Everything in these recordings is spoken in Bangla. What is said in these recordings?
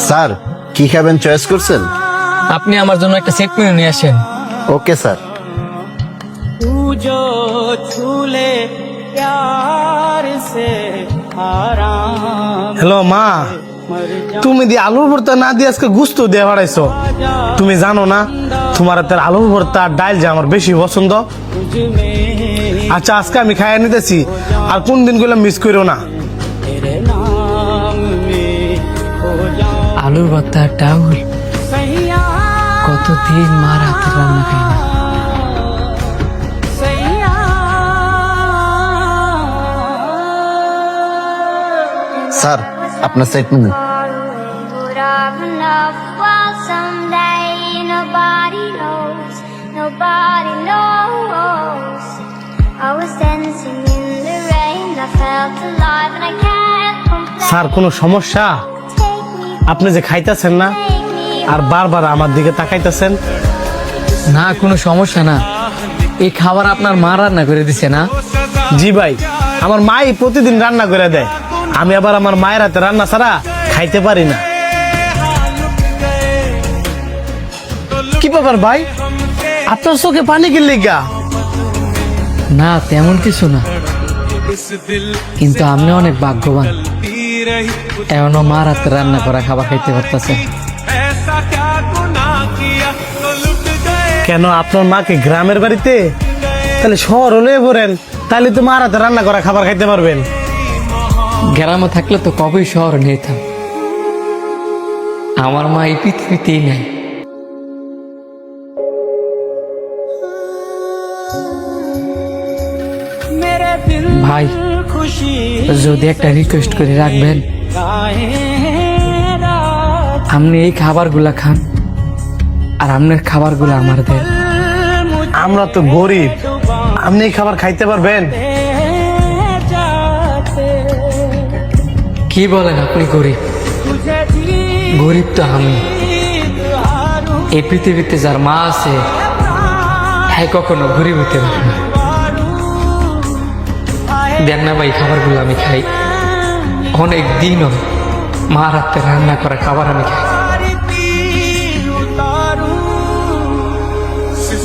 স্যার কি খাবেন চয়েস করছেন? আপনি আমার জন্য একটা সেট মেনু নিয়ে আসেন। Okay sir. হ্যালো মা, তুমি দিয়ে আলুর ভর্তা না দিয়ে আজকে গুস্ত দিয়ে বাড়াইছো। তুমি জানো না তোমার হাতের আলুর ভর্তা আর ডাল যে আমার বেশি পছন্দ। আচ্ছা আজকে আমি খাইয়ে নিতেছি, আর কোন দিন গুলো মিস করো না। আলুর ভর্তা আর ডাউল, কতদিন মার হাতের রান্না খাই না। স্যার আপনার সেট মেনু। স্যার কোনো সমস্যা? আপনি যে খাইতেছেন না আর বারবার আমার দিকে তাকাইতেছেন। না কোনো সমস্যা না, এই খাবার আপনার মা রান্না করে দিছে না? জি ভাই, আমার মাই প্রতিদিন রান্না করে দেয়। আমি আবার আমার মায়ের হাতে রান্না ছাড়া খাইতে পারি না। কি ব্যাপার ভাই, আপনার চোখে পানি গেলে গা? না তেমন কিছু না, কিন্তু আপনি অনেক ভাগ্যবান, এমনও মার হাতে রান্না করা খাবার খাইতে পারতেছে। কেন আপনার মাকে গ্রামের বাড়িতে? তাহলে শহর হলে বলেন, তাহলে তো মার হাতে রান্না করা খাবার খাইতে পারবেন। গ্রামে থাকলে তো কবেই শহর নিতাম। আমার মা এই পৃথিবীতেই নাই। ভাই যদি একটা রিকোয়েস্ট করে রাখবেন, আপনি এই খাবারগুলা খান আর আপনার খাবারগুলো আমার দেন। আমরা তো গরিব, আপনি এই খাবার খাইতে পারবেন? কি বলেন আপনি গরিব? গরিব তো আমি। এই পৃথিবীতে যার মা আছে হ্যাঁ কখনো গরিব হতে পারে না। দেন না ভাই খাবারগুলো আমি খাই। অনেক দিন মার হাতে রান্না করা খাবার আমি খাই।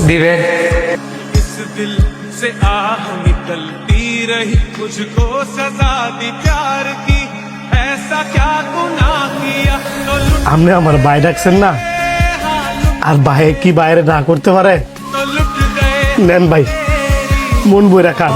দিবেন? से आह निकलती रही, मुझको सजा दी प्यार की, ऐसा क्या गुनाह किया तो लुट আপনি আমার ভাই ডাকছেন না, আর ভাই কি বাইরে না করতে পারে? तो लुट गए। নেন ভাই, মন বইরা খান।